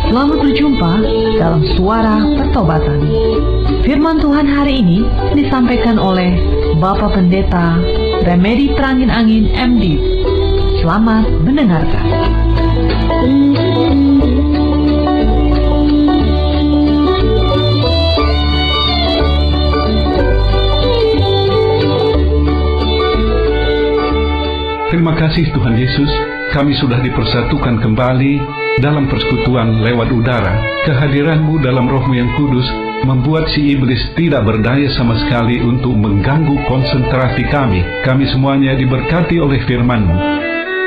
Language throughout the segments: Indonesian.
Selamat berjumpa dalam Suara Pertobatan. Firman Tuhan hari ini disampaikan oleh Bapak Pendeta Remedi Terangin Angin MD. Selamat mendengarkan. Terima kasih Tuhan Yesus, kami sudah dipersatukan kembali dalam persekutuan lewat udara. Kehadiran-Mu dalam Roh-Mu yang kudus membuat si iblis tidak berdaya sama sekali untuk mengganggu konsentrasi kami. Kami semuanya diberkati oleh firman-Mu.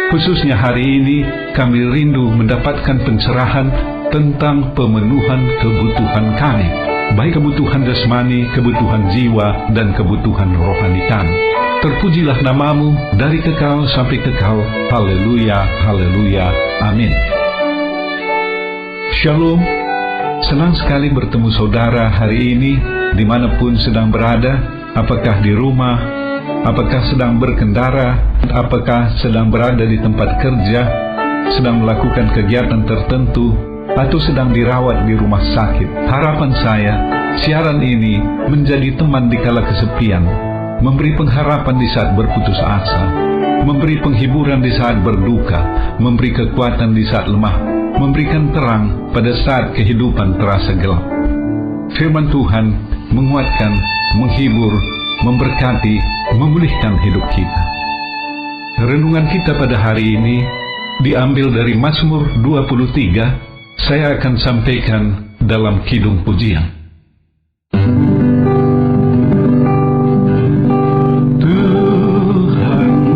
Khususnya hari ini kami rindu mendapatkan pencerahan tentang pemenuhan kebutuhan kami, baik kebutuhan jasmani, kebutuhan jiwa, dan kebutuhan rohani kami. Terpujilah nama-Mu dari kekal sampai kekal. Haleluya, haleluya, amin. Shalom, senang sekali bertemu saudara hari ini dimanapun sedang berada, apakah di rumah, apakah sedang berkendara, apakah sedang berada di tempat kerja, sedang melakukan kegiatan tertentu, atau sedang dirawat di rumah sakit. Harapan saya, siaran ini menjadi teman di kala kesepian, memberi pengharapan di saat berputus asa, memberi penghiburan di saat berduka, memberi kekuatan di saat lemah, memberikan terang pada saat kehidupan terasa gelap. Firman Tuhan menguatkan, menghibur, memberkati, memulihkan hidup kita. Renungan kita pada hari ini diambil dari Mazmur 23. Saya akan sampaikan dalam kidung pujian. Tuhan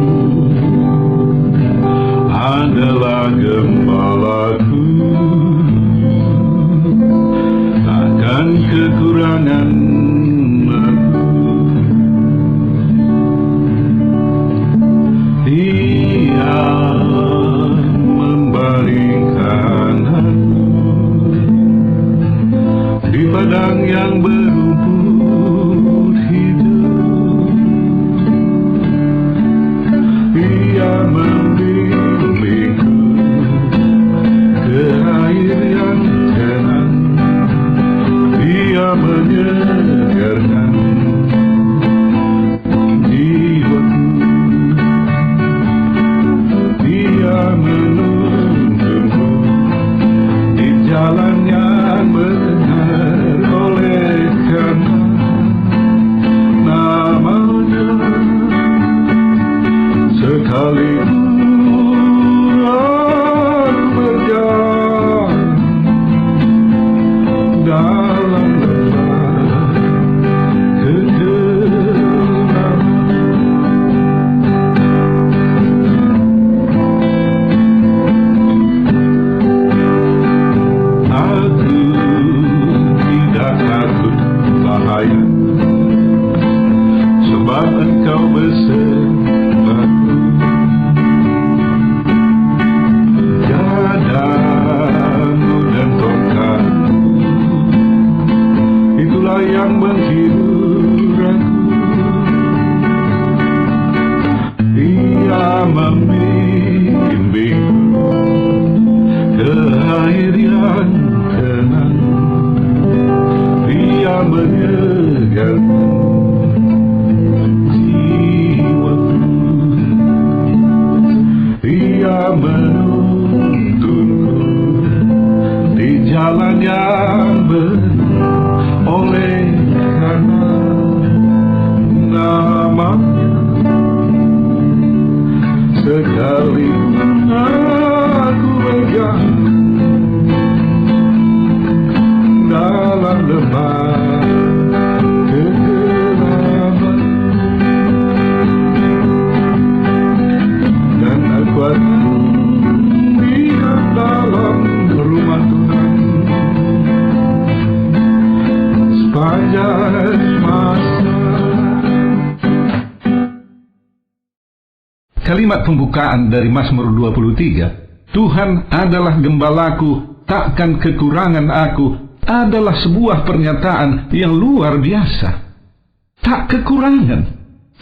adalah gembalaku, takkan kekurangan aku. Dia membaringkan aku di padang yang berumput hijau. Dia membimbingku ke air yang tenang. Dia menyegarkan jiwaku. Dia menuntunku di jalan yang benar, oleh karena nama-Nya. Sekalipun aku berjalan dalam lembah kegelapan, aku tidak takut bahaya, sebab Engkau besertaku. Gadamu dan tongkatmu, itulah yang menghibur aku. Dia membimbingku ke air yang tenang. Dia menyegarkan jiwaku. Dia menuntunku di jalan yang benar, oleh karena nama-Nya. Sekalipun aku berjalan dalam lembah kegelapan, dan aku akan diam dalam rumah Tuhan sepanjang masa. Kalimat pembukaan dari Mazmur 23, Tuhan adalah gembalaku, takkan kekurangan aku, adalah sebuah pernyataan yang luar biasa. Tak kekurangan.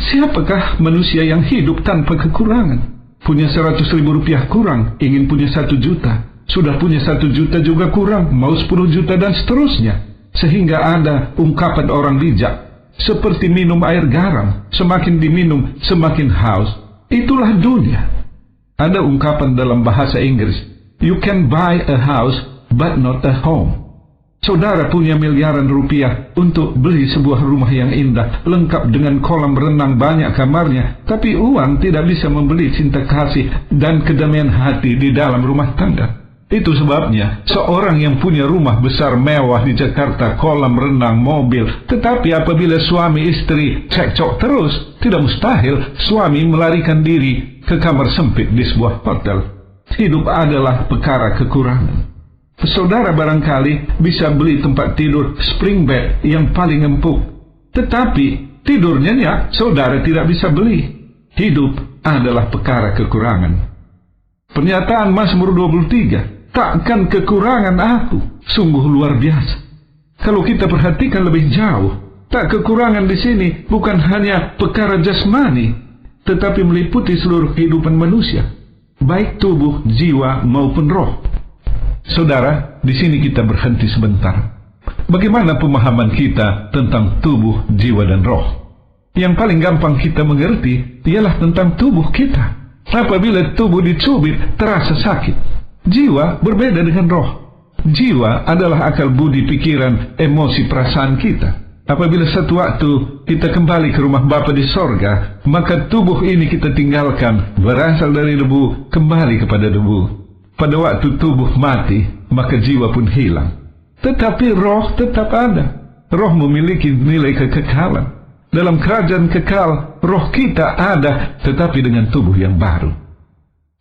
Siapakah manusia yang hidup tanpa kekurangan? Punya 100.000 rupiah kurang, ingin punya 1 juta. Sudah punya 1 juta juga kurang, mau 10 juta dan seterusnya. Sehingga ada ungkapan orang bijak, seperti minum air garam, semakin diminum semakin haus. Itulah dunia. Ada ungkapan dalam bahasa Inggris, you can buy a house but not a home. Saudara punya miliaran rupiah untuk beli sebuah rumah yang indah, lengkap dengan kolam renang banyak kamarnya, tapi uang tidak bisa membeli cinta kasih dan kedamaian hati di dalam rumah tangga. Itu sebabnya seorang yang punya rumah besar mewah di Jakarta, kolam renang, mobil, tetapi apabila suami istri cekcok terus, tidak mustahil suami melarikan diri ke kamar sempit di sebuah hotel. Hidup adalah perkara kekurangan. Saudara barangkali bisa beli tempat tidur spring bed yang paling empuk, tetapi tidurnya saudara tidak bisa beli. Hidup adalah perkara kekurangan. Pernyataan Mazmur 23, takkan kekurangan aku, sungguh luar biasa. Kalau kita perhatikan lebih jauh, tak kekurangan di sini bukan hanya perkara jasmani, tetapi meliputi seluruh kehidupan manusia, baik tubuh, jiwa maupun roh. Saudara, di sini kita berhenti sebentar. Bagaimana pemahaman kita tentang tubuh, jiwa, dan roh? Yang paling gampang kita mengerti ialah tentang tubuh kita. Apabila tubuh dicubit, terasa sakit. Jiwa berbeda dengan roh. Jiwa adalah akal budi, pikiran, emosi, perasaan kita. Apabila satu waktu kita kembali ke rumah Bapa di sorga, maka tubuh ini kita tinggalkan, berasal dari debu, kembali kepada debu. Pada waktu tubuh mati, maka jiwa pun hilang. Tetapi roh tetap ada. Roh memiliki nilai kekekalan. Dalam kerajaan kekal, roh kita ada, tetapi dengan tubuh yang baru.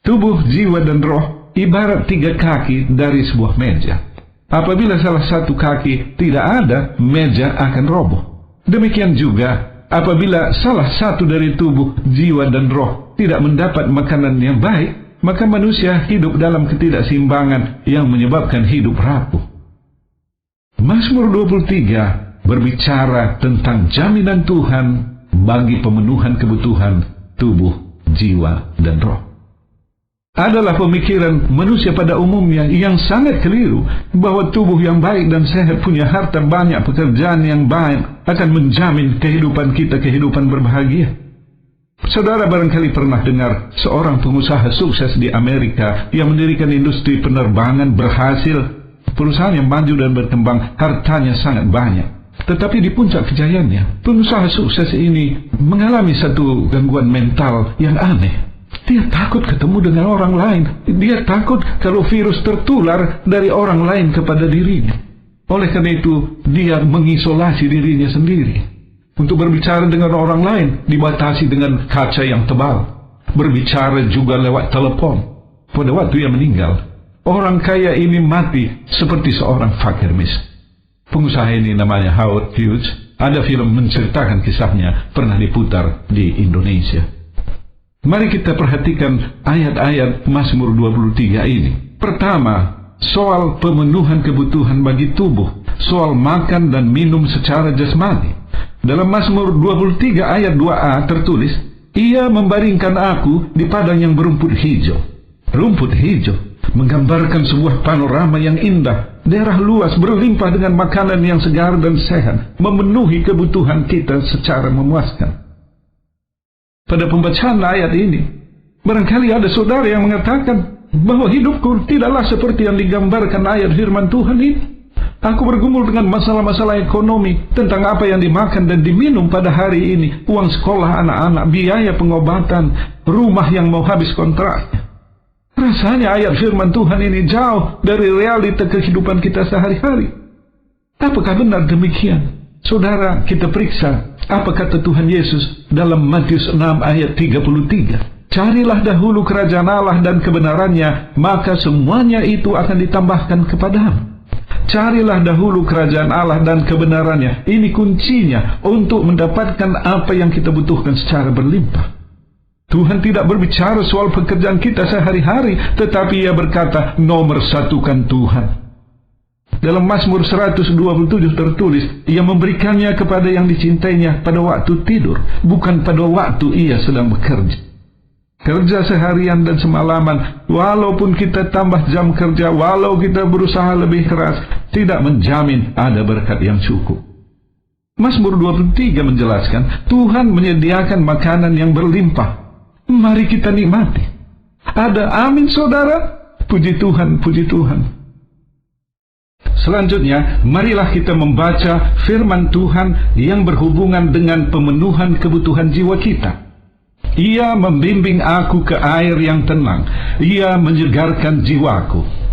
Tubuh, jiwa, dan roh ibarat 3 kaki dari sebuah meja. Apabila salah satu kaki tidak ada, meja akan roboh. Demikian juga, apabila salah satu dari tubuh, jiwa, dan roh tidak mendapat makanan yang baik, maka manusia hidup dalam ketidakseimbangan yang menyebabkan hidup rapuh. Mazmur 23 berbicara tentang jaminan Tuhan bagi pemenuhan kebutuhan tubuh, jiwa, dan roh. Adalah pemikiran manusia pada umumnya yang sangat keliru bahwa tubuh yang baik dan sehat, punya harta banyak, pekerjaan yang baik akan menjamin kehidupan kita, kehidupan berbahagia. Saudara barangkali pernah dengar seorang pengusaha sukses di Amerika yang mendirikan industri penerbangan, berhasil, perusahaan yang maju dan berkembang, hartanya sangat banyak. Tetapi di puncak kejayaannya, pengusaha sukses ini mengalami satu gangguan mental yang aneh. Dia takut ketemu dengan orang lain. Dia takut kalau virus tertular dari orang lain kepada dirinya. Oleh karena itu, dia mengisolasi dirinya sendiri. Untuk berbicara dengan orang lain dibatasi dengan kaca yang tebal. Berbicara juga lewat telepon. Pada waktu ia meninggal, orang kaya ini mati seperti seorang fakir miskin. Pengusaha ini namanya Howard Hughes. Ada film menceritakan kisahnya, pernah diputar di Indonesia. Mari kita perhatikan ayat-ayat Mazmur 23 ini. Pertama, soal pemenuhan kebutuhan bagi tubuh, soal makan dan minum secara jasmani. Dalam Mazmur 23 ayat 2a tertulis, ia membaringkan aku di padang yang berumput hijau. Rumput hijau menggambarkan sebuah panorama yang indah, daerah luas berlimpah dengan makanan yang segar dan sehat, memenuhi kebutuhan kita secara memuaskan. Pada pembacaan ayat ini, barangkali ada saudara yang mengatakan bahwa hidupku tidaklah seperti yang digambarkan ayat firman Tuhan ini. Aku bergumul dengan masalah-masalah ekonomi, tentang apa yang dimakan dan diminum pada hari ini, uang sekolah anak-anak, biaya pengobatan, rumah yang mau habis kontraknya. Rasanya ayat firman Tuhan ini jauh dari realita kehidupan kita sehari-hari. Apakah benar demikian? Saudara, kita periksa apa kata Tuhan Yesus dalam Matius 6 ayat 33. Carilah dahulu kerajaan Allah dan kebenarannya, maka semuanya itu akan ditambahkan kepadamu. Carilah dahulu kerajaan Allah dan kebenarannya. Ini kuncinya untuk mendapatkan apa yang kita butuhkan secara berlimpah. Tuhan tidak berbicara soal pekerjaan kita sehari-hari, tetapi Ia berkata, nomor satukan Tuhan. Dalam Mazmur 127 tertulis, Ia memberikannya kepada yang dicintainya pada waktu tidur, bukan pada waktu Ia sedang bekerja. kerja seharian dan semalaman, walaupun kita tambah jam kerja, walau kita berusaha lebih keras, tidak menjamin ada berkat yang cukup. Mazmur 23 menjelaskan, Tuhan menyediakan makanan yang berlimpah. Mari kita nikmati. Ada amin, saudara? Puji Tuhan, puji Tuhan. Selanjutnya, marilah kita membaca firman Tuhan yang berhubungan dengan pemenuhan kebutuhan jiwa kita. Ia membimbing aku ke air yang tenang. Ia menyegarkan jiwaku.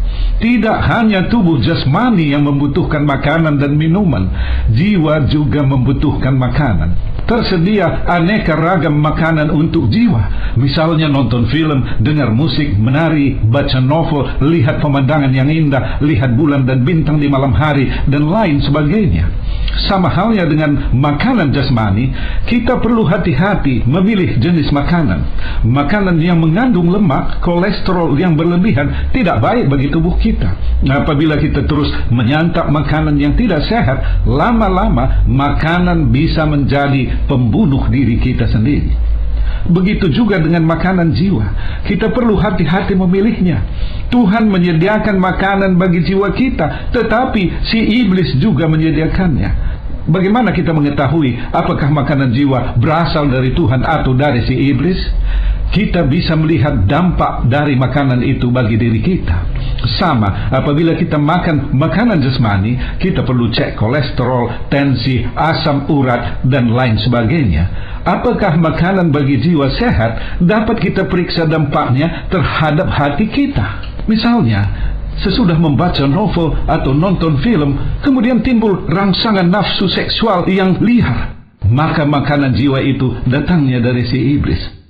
Tidak hanya tubuh jasmani yang membutuhkan makanan dan minuman, jiwa juga membutuhkan makanan. Tersedia aneka ragam makanan untuk jiwa. Misalnya nonton film, dengar musik, menari, baca novel, lihat pemandangan yang indah, lihat bulan dan bintang di malam hari, dan lain sebagainya. Sama halnya dengan makanan jasmani, kita perlu hati-hati memilih jenis makanan. Makanan yang mengandung lemak, kolesterol yang berlebihan tidak baik bagi tubuh kita. Apabila kita terus menyantap makanan yang tidak sehat, lama-lama makanan bisa menjadi pembunuh diri kita sendiri. Begitu juga dengan makanan jiwa. Kita perlu hati-hati memilihnya. Tuhan menyediakan makanan bagi jiwa kita, tetapi si iblis juga menyediakannya. Bagaimana kita mengetahui apakah makanan jiwa berasal dari Tuhan atau dari si iblis? Kita bisa melihat dampak dari makanan itu bagi diri kita. Sama, apabila kita makan makanan jasmani, kita perlu cek kolesterol, tensi, asam urat, dan lain sebagainya. Apakah makanan bagi jiwa sehat? Dapat kita periksa dampaknya terhadap hati kita. Misalnya, sesudah membaca novel atau nonton film, kemudian timbul rangsangan nafsu seksual yang liar, maka makanan jiwa itu datangnya dari si iblis.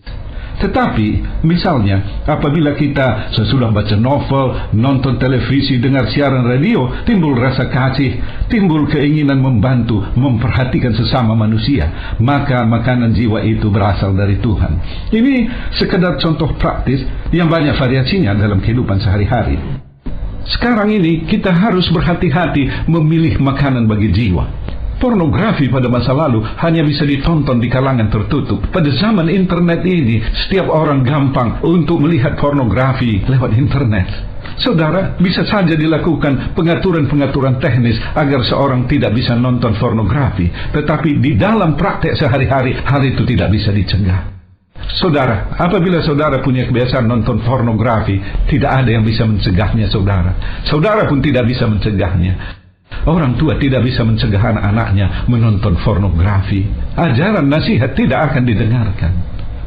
Tetapi, misalnya, apabila kita sesudah baca novel, nonton televisi, dengar siaran radio, timbul rasa kasih, timbul keinginan membantu, memperhatikan sesama manusia, maka makanan jiwa itu berasal dari Tuhan. Ini sekedar contoh praktis yang banyak variasinya dalam kehidupan sehari-hari. Sekarang ini kita harus berhati-hati memilih makanan bagi jiwa. Pornografi pada masa lalu hanya bisa ditonton di kalangan tertutup. Pada zaman internet ini, setiap orang gampang untuk melihat pornografi lewat internet. Saudara, bisa saja dilakukan pengaturan-pengaturan teknis agar seorang tidak bisa nonton pornografi. Tetapi di dalam praktek sehari-hari, hal itu tidak bisa dicegah. Saudara, apabila saudara punya kebiasaan nonton pornografi, tidak ada yang bisa mencegahnya, saudara. Saudara pun tidak bisa mencegahnya. Orang tua tidak bisa mencegah anak-anaknya menonton pornografi. Ajaran nasihat tidak akan didengarkan.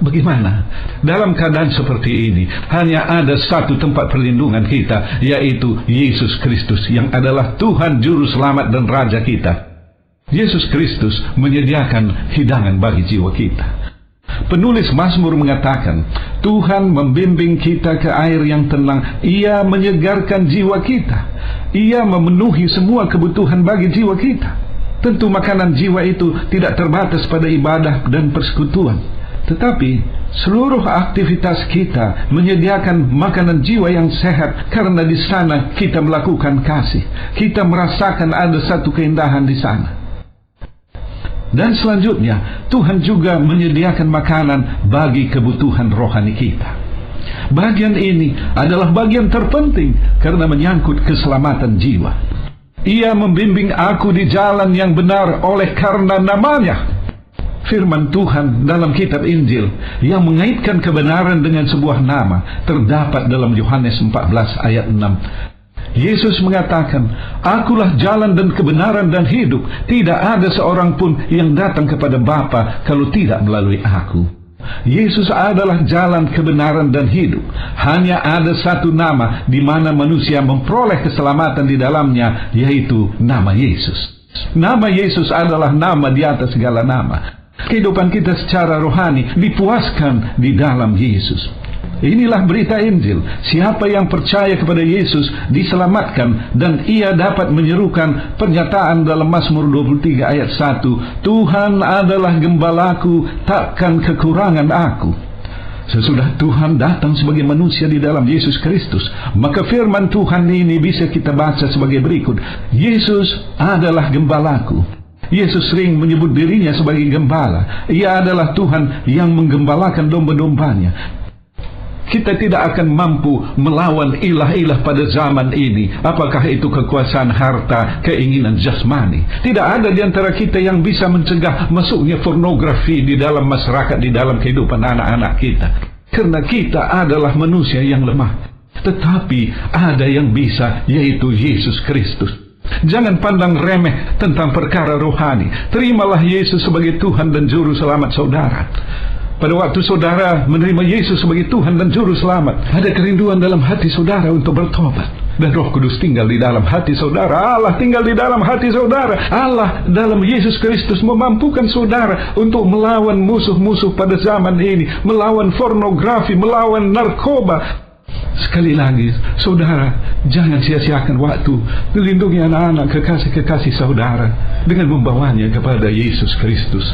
Bagaimana? Dalam keadaan seperti ini, hanya ada satu tempat perlindungan kita, yaitu Yesus Kristus, yang adalah Tuhan Juru Selamat dan Raja kita. Yesus Kristus menyediakan hidangan bagi jiwa kita. Penulis Mazmur mengatakan, Tuhan membimbing kita ke air yang tenang. Ia menyegarkan jiwa kita. Ia memenuhi semua kebutuhan bagi jiwa kita. Tentu makanan jiwa itu tidak terbatas pada ibadah dan persekutuan. Tetapi seluruh aktivitas kita menyediakan makanan jiwa yang sehat, karena di sana kita melakukan kasih. Kita merasakan ada satu keindahan di sana. Dan selanjutnya, Tuhan juga menyediakan makanan bagi kebutuhan rohani kita. Bagian ini adalah bagian terpenting karena menyangkut keselamatan jiwa. Ia membimbing aku di jalan yang benar oleh karena namanya. Firman Tuhan dalam kitab Injil yang mengaitkan kebenaran dengan sebuah nama terdapat dalam Yohanes 14 ayat 6. Yesus mengatakan, Akulah jalan dan kebenaran dan hidup. Tidak ada seorang pun yang datang kepada Bapa kalau tidak melalui aku. Yesus adalah jalan kebenaran dan hidup. Hanya ada satu nama di mana manusia memperoleh keselamatan di dalamnya, yaitu nama Yesus. Nama Yesus adalah nama di atas segala nama. Kehidupan kita secara rohani dipuaskan di dalam Yesus. Inilah berita Injil. Siapa yang percaya kepada Yesus diselamatkan, dan ia dapat menyerukan pernyataan dalam Mazmur 23 ayat 1, Tuhan adalah gembalaku, takkan kekurangan aku. Sesudah Tuhan datang sebagai manusia di dalam Yesus Kristus, maka firman Tuhan ini bisa kita baca sebagai berikut. Yesus adalah gembalaku. Yesus sering menyebut dirinya sebagai gembala. Ia adalah Tuhan yang menggembalakan domba-dombanya. Kita tidak akan mampu melawan ilah-ilah pada zaman ini. Apakah itu kekuasaan harta, keinginan jasmani. Tidak ada di antara kita yang bisa mencegah masuknya pornografi di dalam masyarakat, di dalam kehidupan anak-anak kita. Karena kita adalah manusia yang lemah. Tetapi ada yang bisa, yaitu Yesus Kristus. Jangan pandang remeh tentang perkara rohani. Terimalah Yesus sebagai Tuhan dan Juru Selamat saudara. Pada waktu saudara menerima Yesus sebagai Tuhan dan Juru Selamat, ada kerinduan dalam hati saudara untuk bertobat. Dan Roh Kudus tinggal di dalam hati saudara. Allah tinggal di dalam hati saudara. Allah dalam Yesus Kristus memampukan saudara untuk melawan musuh-musuh pada zaman ini. Melawan pornografi, melawan narkoba. Sekali lagi, saudara, jangan sia-siakan waktu. Lindungi anak-anak kekasih-kekasih saudara dengan membawanya kepada Yesus Kristus.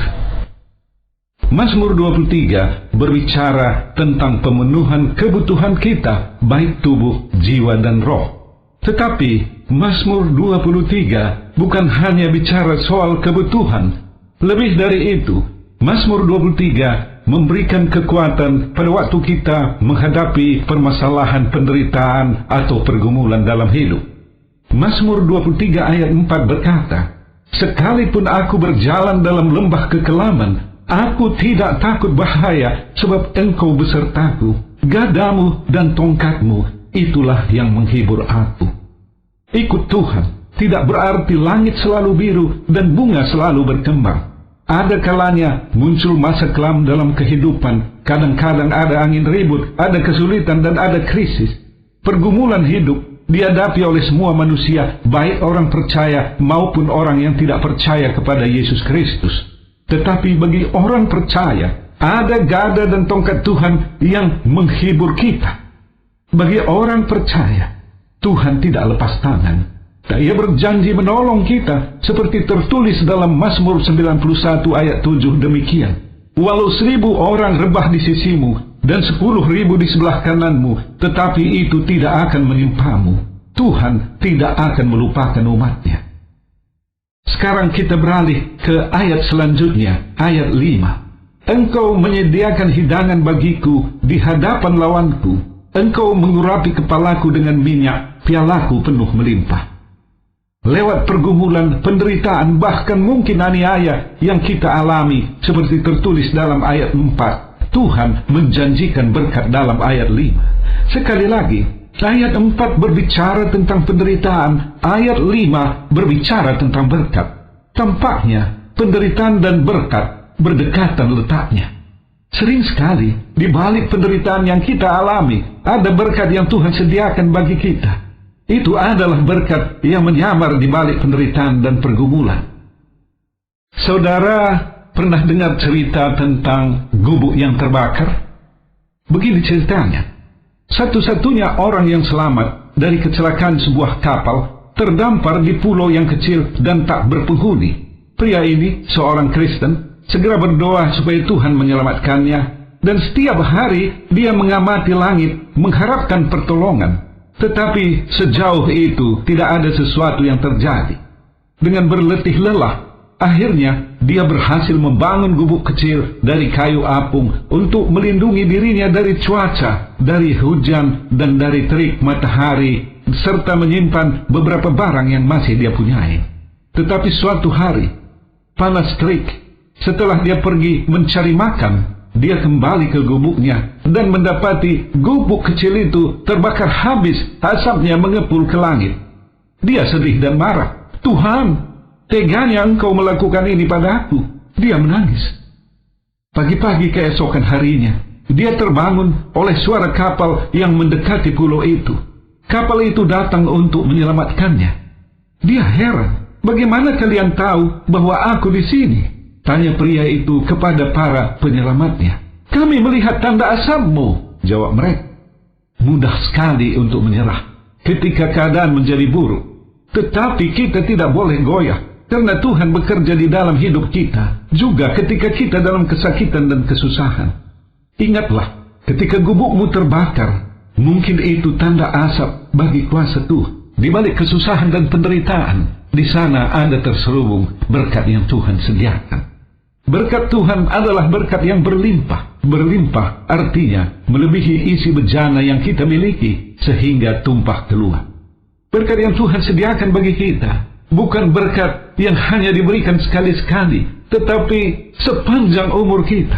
Mazmur 23 berbicara tentang pemenuhan kebutuhan kita, baik tubuh, jiwa, dan roh. Tetapi Mazmur 23 bukan hanya bicara soal kebutuhan. Lebih dari itu, Mazmur 23 memberikan kekuatan pada waktu kita menghadapi permasalahan, penderitaan, atau pergumulan dalam hidup. Mazmur 23 ayat 4 berkata, "Sekalipun aku berjalan dalam lembah kekelaman, aku tidak takut bahaya, sebab Engkau besertaku. Gadamu dan tongkatmu, itulah yang menghibur aku." Ikut Tuhan tidak berarti langit selalu biru dan bunga selalu berkembang. Ada kalanya muncul masa kelam dalam kehidupan. Kadang-kadang ada angin ribut, ada kesulitan, dan ada krisis. Pergumulan hidup dihadapi oleh semua manusia, baik orang percaya maupun orang yang tidak percaya kepada Yesus Kristus. Tetapi bagi orang percaya, ada gada dan tongkat Tuhan yang menghibur kita. Bagi orang percaya, Tuhan tidak lepas tangan. Ia berjanji menolong kita, seperti tertulis dalam Mazmur 91 ayat 7 demikian. "Walau 1000 orang rebah di sisimu, dan 10.000 di sebelah kananmu, tetapi itu tidak akan menimpamu. Tuhan tidak akan melupakan umatnya." Sekarang kita beralih ke ayat selanjutnya, ayat 5. "Engkau menyediakan hidangan bagiku di hadapan lawanku. Engkau mengurapi kepalaku dengan minyak, pialaku penuh melimpah." Lewat pergumulan, penderitaan, bahkan mungkin aniaya yang kita alami, seperti tertulis dalam ayat 4, Tuhan menjanjikan berkat dalam ayat 5. Sekali lagi, ayat 4 berbicara tentang penderitaan, ayat 5 berbicara tentang berkat. Tampaknya penderitaan dan berkat berdekatan letaknya. Sering sekali di balik penderitaan yang kita alami, ada berkat yang Tuhan sediakan bagi kita. Itu adalah berkat yang menyamar di balik penderitaan dan pergumulan. Saudara pernah dengar cerita tentang gubuk yang terbakar? Begini ceritanya. Satu-satunya orang yang selamat dari kecelakaan sebuah kapal terdampar di pulau yang kecil dan tak berpenghuni. Pria ini, seorang Kristen, segera berdoa supaya Tuhan menyelamatkannya, dan setiap hari dia mengamati langit mengharapkan pertolongan. Tetapi sejauh itu tidak ada sesuatu yang terjadi. Dengan berletih lelah, akhirnya dia berhasil membangun gubuk kecil dari kayu apung untuk melindungi dirinya dari cuaca, dari hujan, dan dari terik matahari, serta menyimpan beberapa barang yang masih dia punyai. Tetapi suatu hari, panas terik, setelah dia pergi mencari makan, dia kembali ke gubuknya dan mendapati gubuk kecil itu terbakar habis, asapnya mengepul ke langit. Dia sedih dan marah. "Tuhan, teganya Engkau melakukan ini padaku." Dia menangis. Pagi-pagi keesokan harinya, dia terbangun oleh suara kapal yang mendekati pulau itu. Kapal itu datang untuk menyelamatkannya. Dia heran, "Bagaimana kalian tahu bahwa aku di sini?" Tanya pria itu kepada para penyelamatnya. "Kami melihat tanda asapmu," jawab mereka. Mudah sekali untuk menyerah ketika keadaan menjadi buruk. Tetapi kita tidak boleh goyah, karena Tuhan bekerja di dalam hidup kita, juga ketika kita dalam kesakitan dan kesusahan. Ingatlah, ketika gubukmu terbakar, mungkin itu tanda asap bagi kuasa Tuhan. Di balik kesusahan dan penderitaan, di sana ada terselubung berkat yang Tuhan sediakan. Berkat Tuhan adalah berkat yang berlimpah. Berlimpah artinya melebihi isi bejana yang kita miliki sehingga tumpah keluar. Berkat yang Tuhan sediakan bagi kita bukan berkat yang hanya diberikan sekali-sekali, tetapi sepanjang umur kita.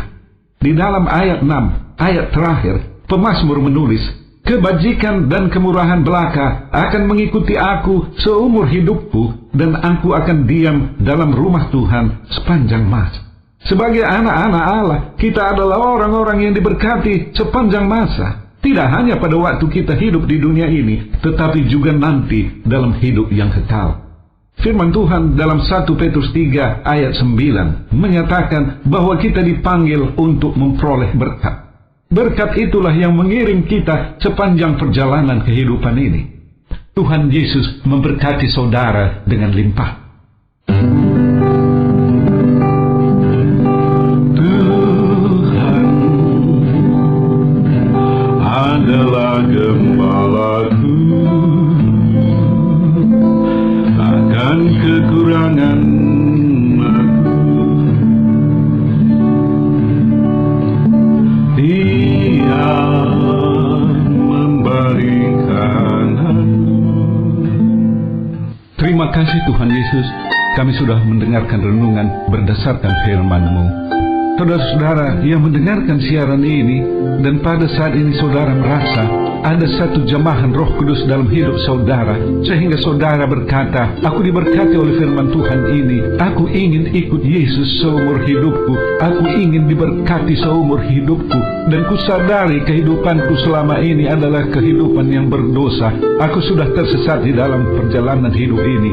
Di dalam ayat 6, ayat terakhir, pemazmur menulis, kebajikan dan kemurahan belaka akan mengikuti aku seumur hidupku, dan aku akan diam dalam rumah Tuhan sepanjang masa. Sebagai anak-anak Allah, kita adalah orang-orang yang diberkati sepanjang masa. Tidak hanya pada waktu kita hidup di dunia ini, tetapi juga nanti dalam hidup yang kekal. Firman Tuhan dalam 1 Petrus 3 ayat 9 menyatakan bahwa kita dipanggil untuk memperoleh berkat. Berkat itulah yang mengiring kita sepanjang perjalanan kehidupan ini. Tuhan Yesus memberkati saudara dengan limpah. Tuhan adalah gembalaku, akan kekurangan aku. Dia memberikan aku. Terima kasih Tuhan Yesus, kami sudah mendengarkan renungan berdasarkan firman-Mu. Saudara-saudara yang mendengarkan siaran ini, dan pada saat ini saudara merasa ada satu jamahan Roh Kudus dalam hidup saudara, sehingga saudara berkata, aku diberkati oleh firman Tuhan ini, aku ingin ikut Yesus seumur hidupku, aku ingin diberkati seumur hidupku, dan kusadari kehidupanku selama ini adalah kehidupan yang berdosa, aku sudah tersesat di dalam perjalanan hidup ini.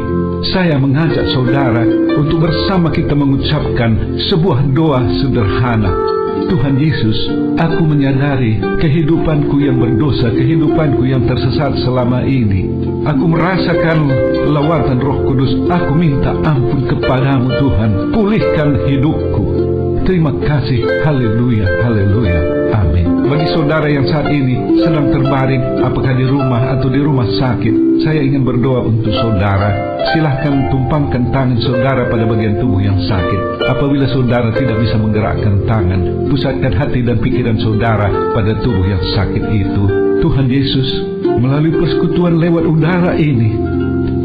Saya mengajak saudara untuk bersama kita mengucapkan sebuah doa sederhana. Tuhan Yesus, aku menyadari kehidupanku yang berdosa, kehidupanku yang tersesat selama ini. Aku merasakan lawatan Roh Kudus. Aku minta ampun kepadamu Tuhan. Pulihkan hidupku. Terima kasih. Haleluya, haleluya. Amin. Bagi saudara yang saat ini sedang terbaring, apakah di rumah atau di rumah sakit, saya ingin berdoa untuk saudara. Silahkan tumpangkan tangan saudara pada bagian tubuh yang sakit. Apabila saudara tidak bisa menggerakkan tangan, pusatkan hati dan pikiran saudara pada tubuh yang sakit itu. Tuhan Yesus, melalui persekutuan lewat udara ini,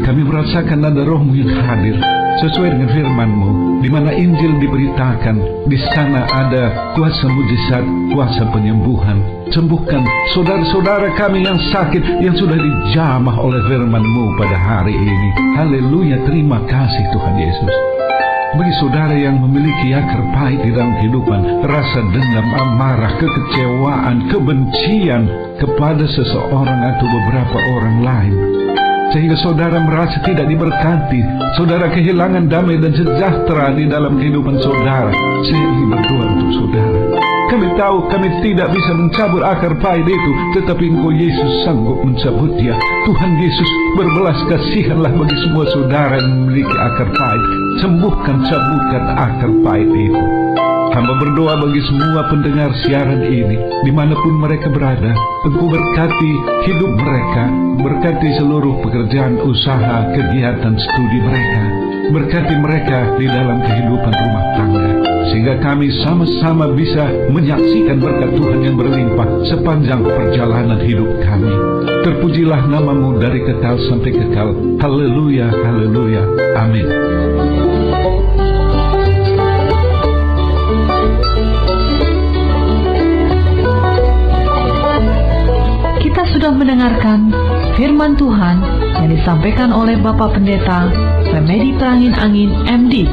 kami merasakan ada Roh-Mu yang hadir sesuai dengan firman-Mu, di mana Injil diberitakan, di sana ada kuasa mujizat, kuasa penyembuhan. Sembuhkan saudara-saudara kami yang sakit, yang sudah dijamah oleh firman-Mu pada hari ini. Haleluya, terima kasih Tuhan Yesus. Bagi saudara yang memiliki akar pahit di dalam kehidupan, rasa dendam, amarah, kekecewaan, kebencian kepada seseorang atau beberapa orang lain, sehingga saudara merasa tidak diberkati, saudara kehilangan damai dan sejahtera di dalam kehidupan saudara, saya ingin berdoa untuk saudara. Kami tahu kami tidak bisa mencabut akar pahit itu, tetapi Engkau Yesus sanggup mencabutnya. Tuhan Yesus, berbelas kasihanlah bagi semua saudara yang memiliki akar pahit. Sembuhkan, cabutkan akar pahit itu. Hamba berdoa bagi semua pendengar siaran ini, dimanapun mereka berada. Engkau berkati hidup mereka, berkati seluruh pekerjaan, usaha, kegiatan studi mereka. Berkati mereka di dalam kehidupan rumah tangga, sehingga kami sama-sama bisa menyaksikan berkat Tuhan yang berlimpah sepanjang perjalanan hidup kami. Terpujilah nama-Mu dari kekal sampai kekal. Haleluya, haleluya, amin. Kita sudah mendengarkan firman Tuhan yang disampaikan oleh Bapak Pendeta Remedi Prangin Angin MD.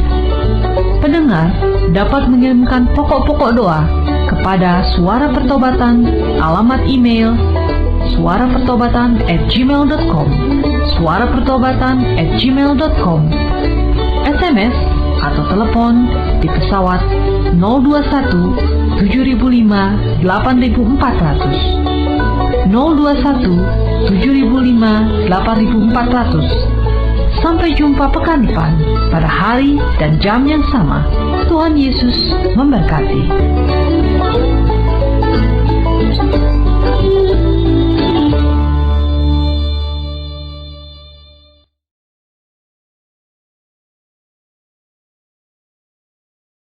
Pendengar dapat mengirimkan pokok-pokok doa kepada Suara Pertobatan, alamat email suarapertobatan@gmail.com, suarapertobatan@gmail.com, SMS atau telepon di pesawat 021 7005 8400, 021 7005 8400. Sampai jumpa pekan depan pada hari dan jam yang sama. Tuhan Yesus memberkati.